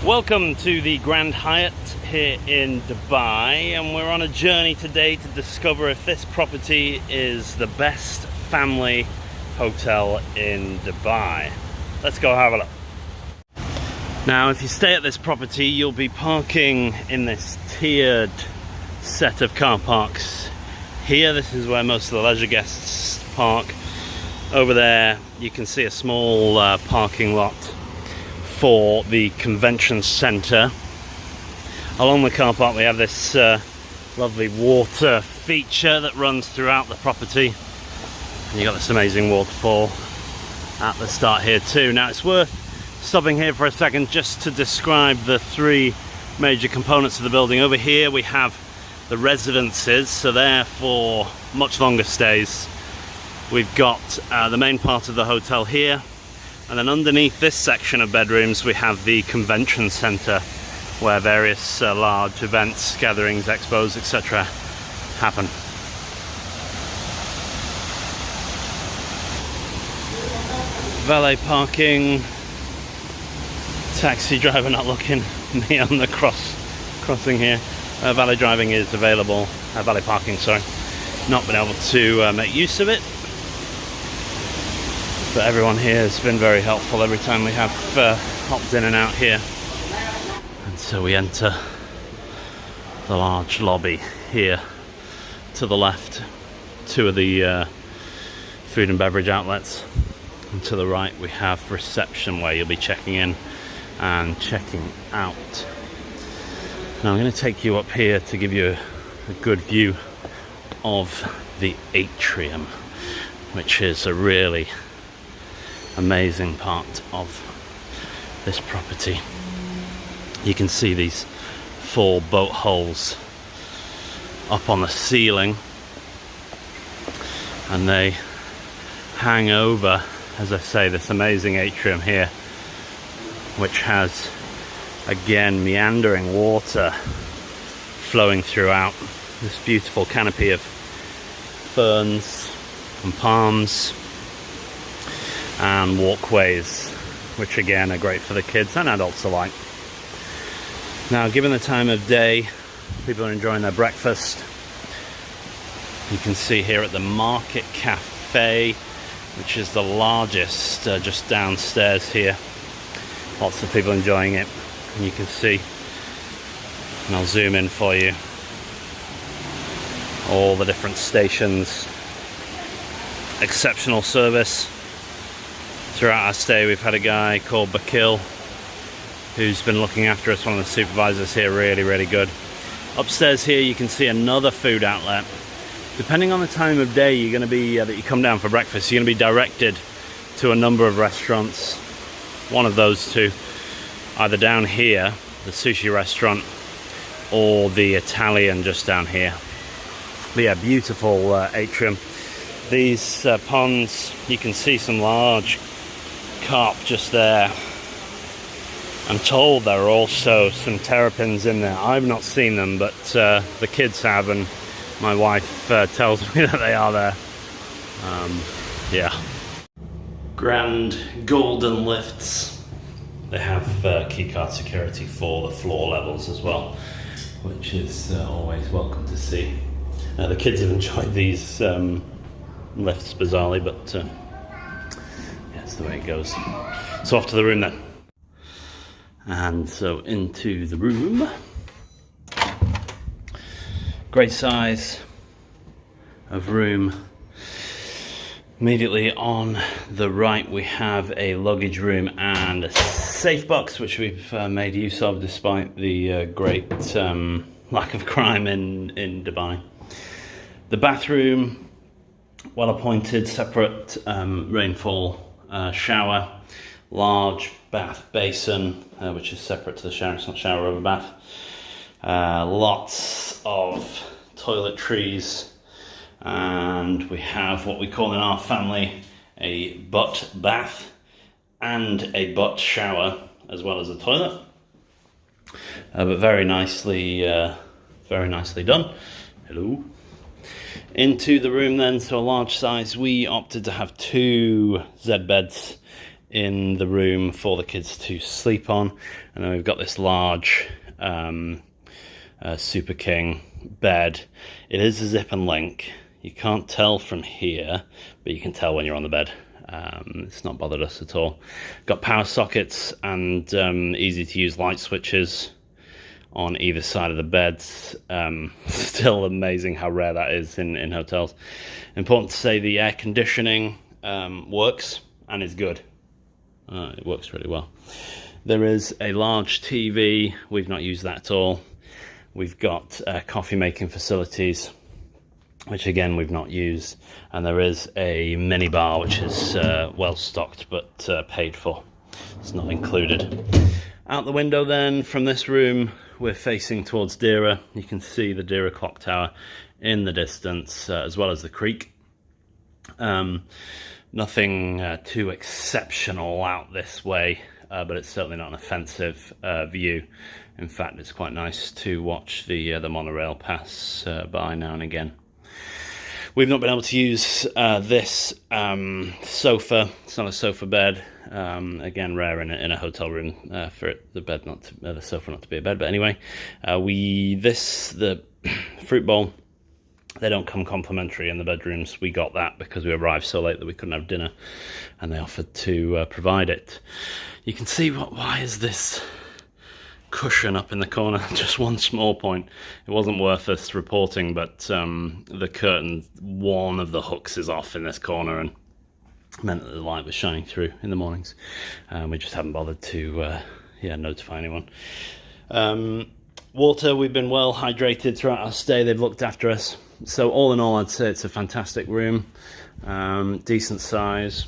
Welcome to the Grand Hyatt here in Dubai, and we're on a journey today to discover if this property is the best family hotel in Dubai. Let's go have a look. Now, if you stay at this property, you'll be parking in this tiered set of car parks. Here, this is where most of the leisure guests park. Over there, you can see a small parking lot for the convention center. Along the car park we have this lovely water feature that runs throughout the property, and you got this amazing waterfall at the start here too. Now it's worth stopping here for a second just to describe the three major components of the building. Over here we have the residences, so they're for much longer stays. We've got the main part of the hotel here, and then underneath this section of bedrooms we have the convention center, where various large events, gatherings, expos, etc. happen. Valet parking, taxi driver not looking me on the crossing here. Valet driving is available, valet parking, sorry. Not been able to make use of it, but everyone here has been very helpful every time we have hopped in and out here. And so we enter the large lobby here to the left, two of the food and beverage outlets, and to the right we have reception where you'll be checking in and checking out. Now I'm going to take you up here to give you a good view of the Atrium, which is a really amazing part of this property. You can see these 4 boat holes up on the ceiling, and they hang over, as I say, this amazing atrium here, which has again meandering water flowing throughout, this beautiful canopy of ferns and palms and walkways, which again are great for the kids and adults alike. Now, given the time of day, people are enjoying their breakfast. You can see here at the Market Cafe, which is the largest, just downstairs here. Lots of people enjoying it, and you can see, and I'll zoom in for you, all the different stations. Exceptional service. Throughout our stay we've had a guy called Bakil who's been looking after us, one of the supervisors here, really good. Upstairs here you can see another food outlet. Depending on the time of day you're going to be that you come down for breakfast, you're going to be directed to a number of restaurants. One of those two, either down here, the sushi restaurant, or the Italian just down here. But yeah, beautiful atrium. These ponds, you can see some large carp just there. I'm told there are also some terrapins in there. I've not seen them, but the kids have, and my wife tells me that they are there. Yeah. Grand golden lifts. They have key card security for the floor levels as well, which is always welcome to see. The kids have enjoyed these lifts bizarrely, but yeah, that's the way it goes. So off to the room then. And so into the room. Great size of room. Immediately on the right we have a luggage room and a safe box, which we've made use of despite the great lack of crime in Dubai. The bathroom, well appointed, separate rainfall shower, large bath basin, which is separate to the shower. It's not shower over bath. Lots of toiletries, and we have what we call in our family a butt bath and a butt shower, as well as a toilet. But very nicely done. Hello. Into the room then, so a large size. We opted to have 2 Z beds in the room for the kids to sleep on. And then we've got this large Super King bed. It is a zip and link. You can't tell from here, but you can tell when you're on the bed. It's not bothered us at all. Got power sockets and easy to use light switches on either side of the beds. Still amazing how rare that is in hotels. Important to say the air conditioning works and is good. It works really well. There is a large TV. We've not used that at all. We've got coffee making facilities, which again we've not used, and there is a mini bar which is well stocked but paid for. It's not included. Out the window then, from this room, we're facing towards Dira. You can see the Dira clock tower in the distance, as well as the creek. Nothing too exceptional out this way, but it's certainly not an offensive view. In fact, it's quite nice to watch the monorail pass by now and again. We've not been able to use this sofa. It's not a sofa bed. Again, rare in a hotel room for the sofa not to be a bed. But anyway, the fruit bowl, they don't come complimentary in the bedrooms. We got that because we arrived so late that we couldn't have dinner, and they offered to provide it. You can see why is this cushion up in the corner? Just one small point. It wasn't worth us reporting, but the curtain, one of the hooks is off in this corner and meant that the light was shining through in the mornings. We just haven't bothered to notify anyone. Water, we've been well hydrated throughout our stay. They've looked after us. So all in all, I'd say it's a fantastic room. Decent size,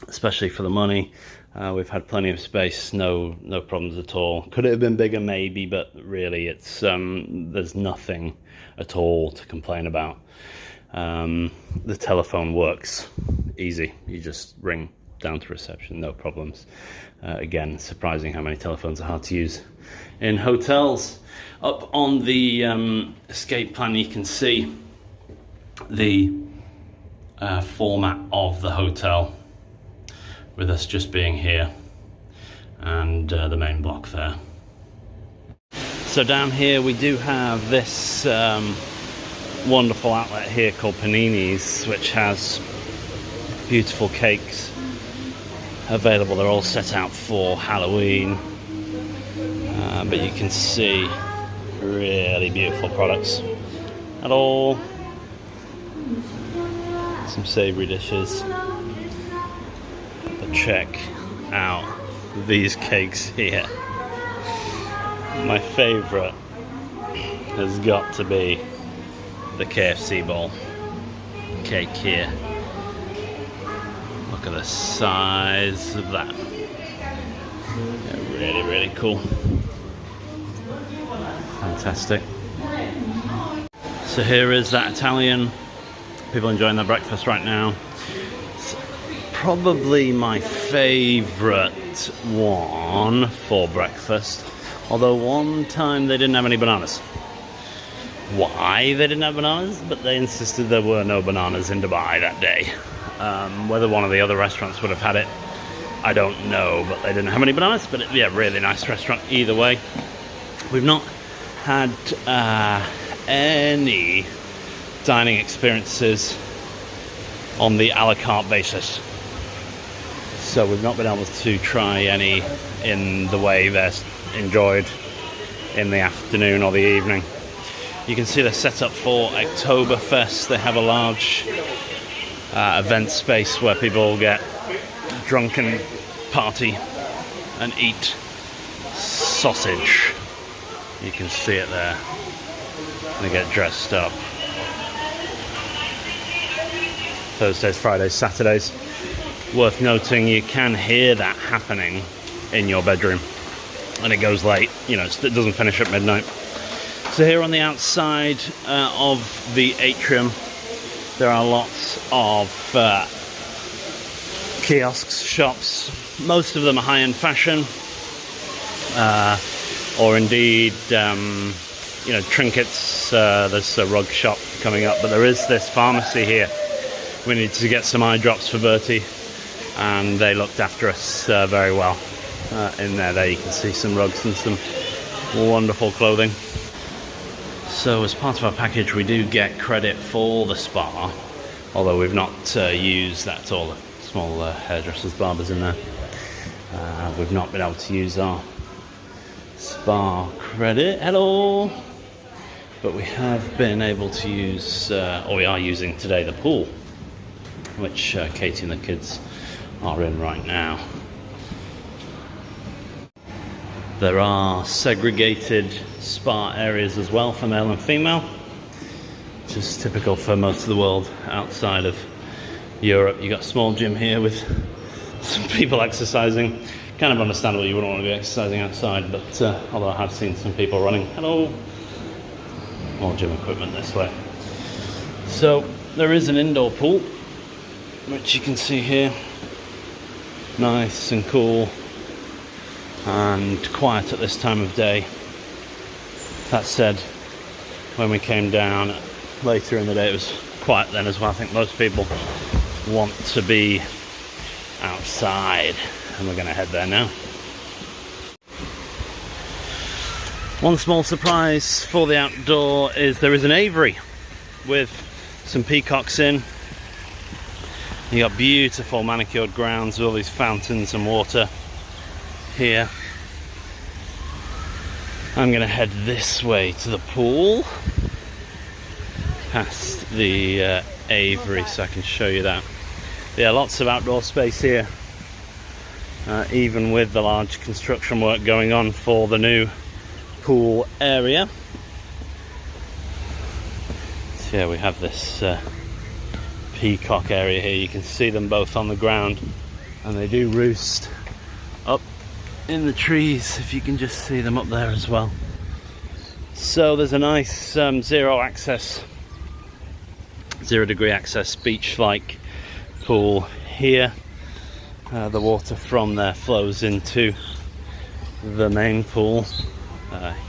especially for the money. We've had plenty of space, no problems at all. Could it have been bigger? Maybe, but really it's there's nothing at all to complain about. The telephone works easy. You just ring down to reception, no problems. Again, surprising how many telephones are hard to use in hotels. Up on the escape plan, you can see the format of the hotel, with us just being here and the main block there. So down here we do have this wonderful outlet here called Paninis, which has beautiful cakes available. They're all set out for Halloween, but you can see really beautiful products at all. Some savoury dishes. But check out these cakes here. My favourite has got to be the KFC bowl cake here. Look at the size of that. Yeah, really, really cool. Fantastic. So here is that Italian. People enjoying their breakfast right now. It's probably my favourite one for breakfast. Although one time they didn't have any bananas. Why they didn't have bananas? But they insisted there were no bananas in Dubai that day. Whether one of the other restaurants would have had it, I don't know. But they didn't have any bananas. But yeah, really nice restaurant either way. We've not had any dining experiences on the a la carte basis. So we've not been able to try any in the way they're enjoyed in the afternoon or the evening. You can see they're set up for Oktoberfest. They have a large event space where people get drunk and party and eat sausage. You can see it there. They get dressed up. Thursdays, Fridays, Saturdays. Worth noting, you can hear that happening in your bedroom. And it goes late, you know, it doesn't finish at midnight. So here on the outside of the Atrium, there are lots of kiosks, shops. Most of them are high-end fashion, or indeed, you know, trinkets. There's a rug shop coming up, but there is this pharmacy here. We need to get some eye drops for Bertie. and they looked after us very well. In there you can see some rugs and some wonderful clothing. So as part of our package we do get credit for the spa, although we've not used that at all. The small hairdressers, barbers in there. We've not been able to use our spa credit at all, but we have been able to use, or we are using today, the pool, which Katie and the kids are in right now. There are segregated spa areas as well for male and female, which is typical for most of the world outside of Europe. You got a small gym here with some people exercising. Kind of understandable, you wouldn't want to be exercising outside, but although I have seen some people running. Hello. More gym equipment this way. So there is an indoor pool, which you can see here. Nice and cool and quiet at this time of day. That said, when we came down later in the day, it was quiet then as well. I think most people want to be outside, and we're going to head there now. One small surprise for the outdoor is there is an aviary with some peacocks in. You got beautiful manicured grounds with all these fountains and water here. I'm going to head this way to the pool, past the aviary, so I can show you that. Yeah, lots of outdoor space here, even with the large construction work going on for the new pool area. So yeah, we have this peacock area here. You can see them both on the ground, and they do roost up in the trees, if you can just see them up there as well. So there's a nice zero degree access beach-like pool here. The water from there flows into the main pool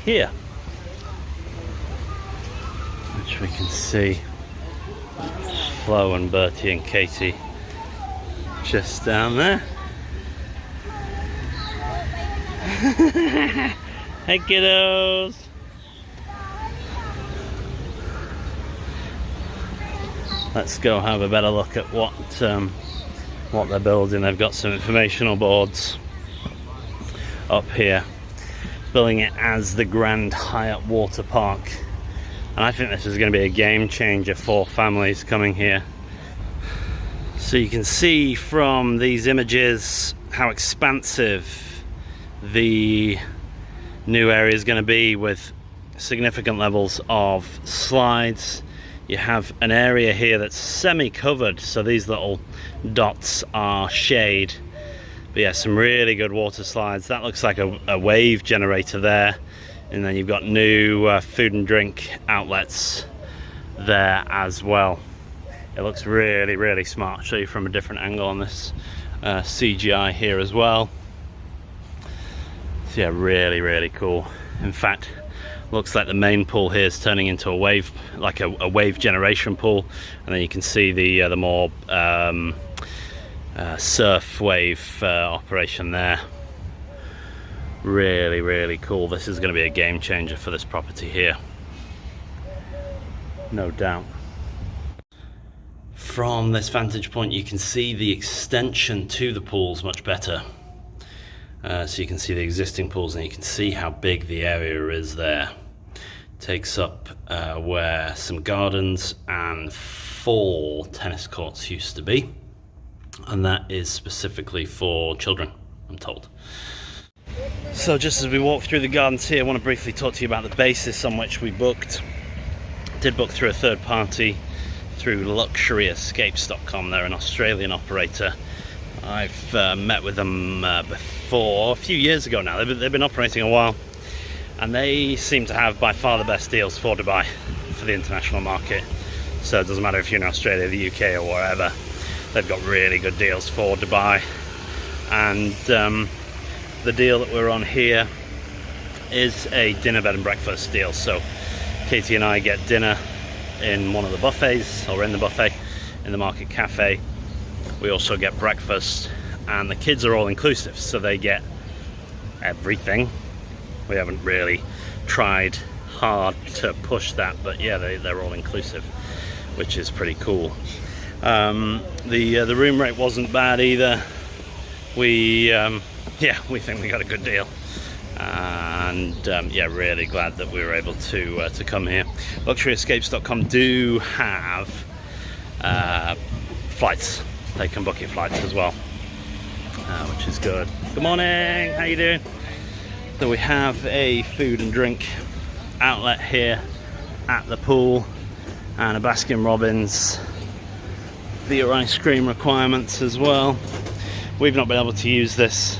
here, which we can see Flo and Bertie and Katie just down there. Hey kiddos! Let's go have a better look at what they're building. They've got some informational boards up here, billing it as the Grand Hyatt Water Park. And I think this is going to be a game changer for families coming here. So you can see from these images how expansive the new area is going to be, with significant levels of slides. You have an area here that's semi-covered, so these little dots are shade. But yeah, some really good water slides. That looks like a wave generator there. And then you've got new food and drink outlets there as well. It looks really, really smart. I'll show you from a different angle on this CGI here as well. So yeah, really, really cool. In fact, looks like the main pool here is turning into a wave, like a wave generation pool. And then you can see the more surf wave operation there. Really, really cool. This is going to be a game changer for this property here, no doubt. From this vantage point you can see the extension to the pools much better. So you can see the existing pools and you can see how big the area is there. Takes up where some gardens and 4 tennis courts used to be, and that is specifically for children, I'm told. So just as we walk through the gardens here, I want to briefly talk to you about the basis on which we booked. Did book through a third party, through luxuryescapes.com. They're an Australian operator. I've met with them before, a few years ago now. They've been operating a while, and they seem to have by far the best deals for Dubai, for the international market. So it doesn't matter if you're in Australia, the UK or wherever, they've got really good deals for Dubai. And the deal that we're on here is a dinner, bed and breakfast deal. So Katie and I get dinner in one of the buffets, or in the buffet in the Market Cafe, We also get breakfast, and the kids are all inclusive, so they get everything. We haven't really tried hard to push that, but yeah, they're all inclusive, which is pretty cool. The room rate wasn't bad either. We think we got a good deal, and yeah, really glad that we were able to come here. LuxuryEscapes.com do have flights. They can book your flights as well, which is good. Good morning, how you doing? So we have a food and drink outlet here at the pool, and a Baskin Robbins for your ice cream requirements as well. We've not been able to use this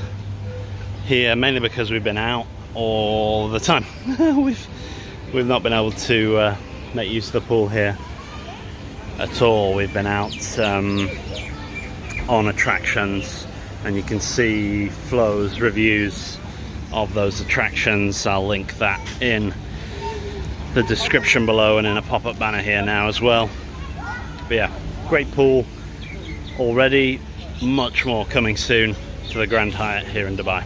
here, mainly because we've been out all the time. we've not been able to make use of the pool here at all. We've been out on attractions, and you can see Flo's reviews of those attractions. I'll link that in the description below and in a pop-up banner here now as well. But yeah, great pool already, much more coming soon to the Grand Hyatt here in Dubai.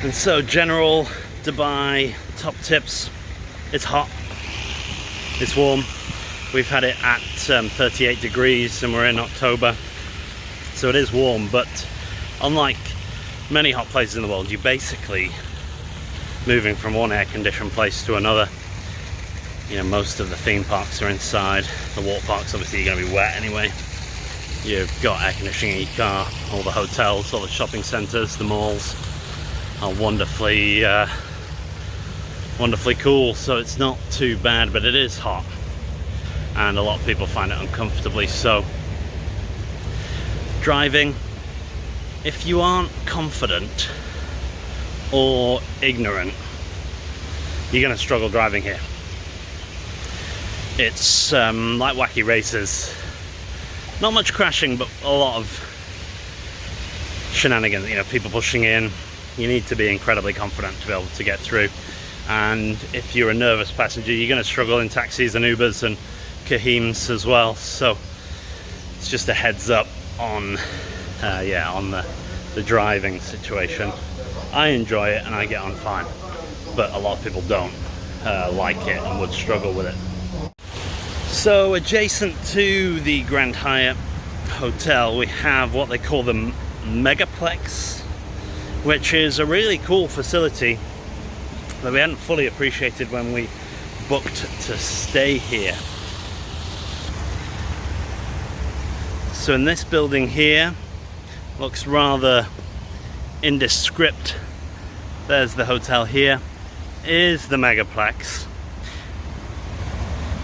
And so, general Dubai top tips: it's hot, it's warm. We've had it at 38 degrees and we're in October, so it is warm, but unlike many hot places in the world, you're basically moving from one air-conditioned place to another. You know, most of the theme parks are inside. The water parks, obviously, you're going to be wet anyway. You've got air conditioning in your car. All the hotels, all the shopping centres, the malls are wonderfully cool, so it's not too bad, but it is hot, and a lot of people find it uncomfortably so. Driving, if you aren't confident or ignorant, you're going to struggle driving here. It's like wacky races. Not much crashing, but a lot of shenanigans, you know, people pushing in. You need to be incredibly confident to be able to get through. And if you're a nervous passenger, you're going to struggle in taxis and Ubers and Cahims as well. So it's just a heads up on the driving situation. I enjoy it and I get on fine, but a lot of people don't like it and would struggle with it. So adjacent to the Grand Hyatt Hotel, we have what they call the Megaplex, which is a really cool facility that we hadn't fully appreciated when we booked to stay here. So in this building here, looks rather indescript. There's the hotel here, is the Megaplex.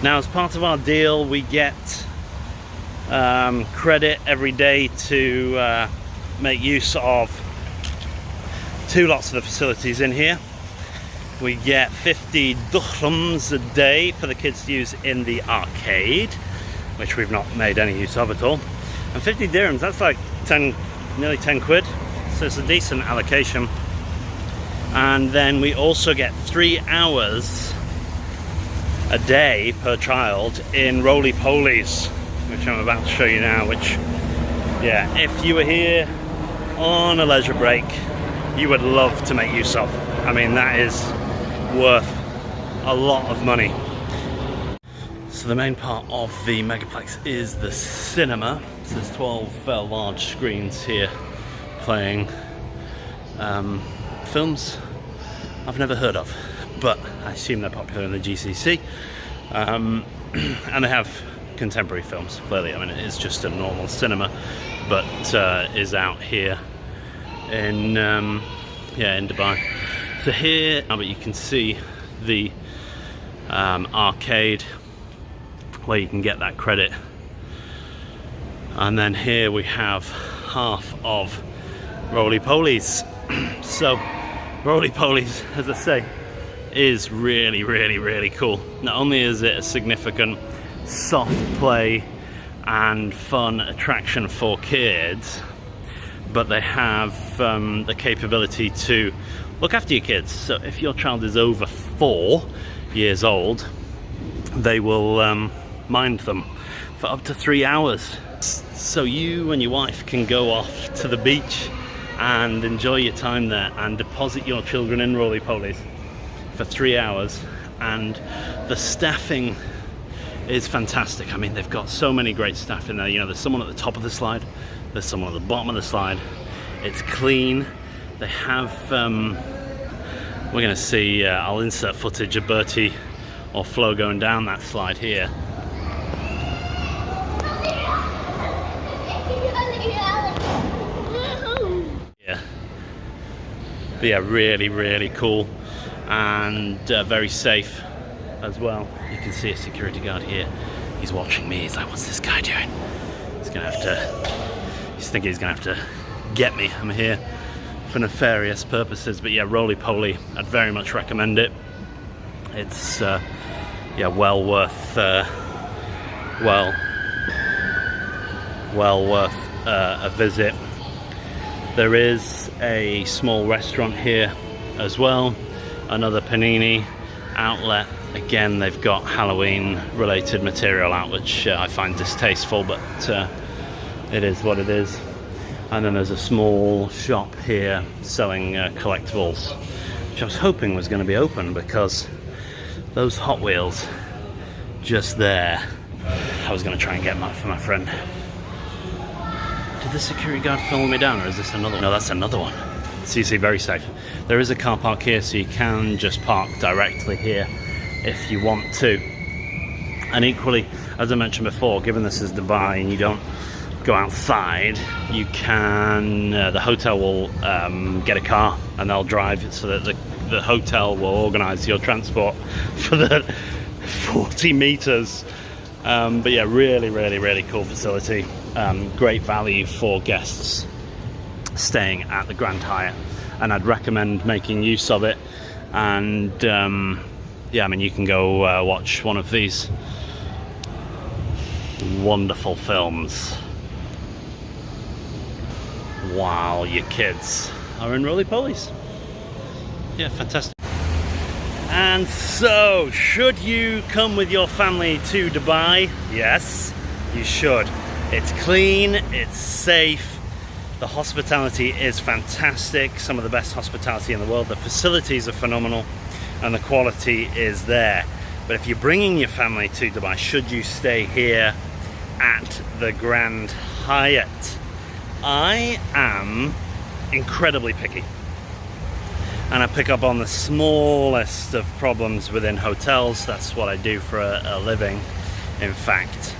Now, as part of our deal, we get credit every day to make use of 2 lots of the facilities in here. We get 50 dirhams a day for the kids to use in the arcade, which we've not made any use of at all. And 50 dirhams, that's like nearly 10 quid, so it's a decent allocation. And then we also get 3 hours a day per child in Roly Polies, which I'm about to show you now, which, yeah, if you were here on a leisure break, you would love to make use of. I mean, that is worth a lot of money. So the main part of the Megaplex is the cinema. So there's 12 large screens here playing films I've never heard of, but I assume they're popular in the GCC. And they have contemporary films, clearly. I mean, it is just a normal cinema, but is out here in in Dubai. So here, but you can see the arcade where you can get that credit, and then here we have half of Roly Polies. So Roly Polies, as I say, is really, really, really cool. Not only is it a significant soft play and fun attraction for kids, but they have the capability to look after your kids. So if your child is over 4 years old, they will mind them for up to 3 hours. So you and your wife can go off to the beach and enjoy your time there and deposit your children in Roly Polies for 3 hours. And the staffing is fantastic. I mean, they've got so many great staff in there. You know, there's someone at the top of the slide, there's someone at the bottom of the slide. It's clean. They have, we're gonna see, I'll insert footage of Bertie or Flo going down that slide here. Yeah. But yeah, really, really cool and very safe as well. You can see a security guard here. He's watching me. He's like, what's this guy doing? He's thinking he's gonna have to get me. I'm here for nefarious purposes. But yeah, Roly Poly, I'd very much recommend it. It's yeah, well worth a visit. There is a small restaurant here as well, another Panini outlet. Again, they've got Halloween related material out, which I find distasteful, but it is what it is. And then there's a small shop here selling collectibles, which I was hoping was going to be open, because those Hot Wheels just there, I was going to try and get them for my friend. Did the security guard follow me down, or is this another one? No, that's another one. So you see, very safe. There is a car park here, so you can just park directly here if you want to. And equally, as I mentioned before, given this is Dubai and you don't go outside, you can, the hotel will get a car and they'll drive it, so that the hotel will organise your transport for the 40 meters. But yeah, really, really, really cool facility. Great value for guests staying at the Grand Hyatt, and I'd recommend making use of it. And yeah, I mean, you can go watch one of these wonderful films while your kids are in Roly Polies. Yeah, fantastic. And so, should you come with your family to Dubai? Yes, you should. It's clean, it's safe, the hospitality is fantastic, some of the best hospitality in the world, the facilities are phenomenal, and the quality is there. But if you're bringing your family to Dubai, should you stay here at the Grand Hyatt? I am incredibly picky, and I pick up on the smallest of problems within hotels. That's what I do for a living, in fact,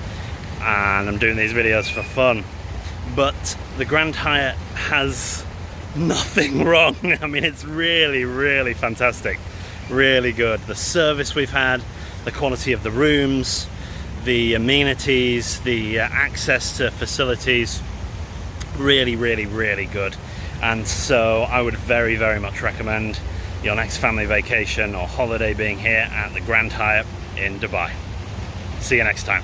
and I'm doing these videos for fun. But the Grand Hyatt has nothing wrong. I mean, it's really, really fantastic, really good. The service we've had, the quality of the rooms, the amenities, the access to facilities, really, really, really good. And so I would very, very much recommend your next family vacation or holiday being here at the Grand Hyatt in Dubai. See you next time.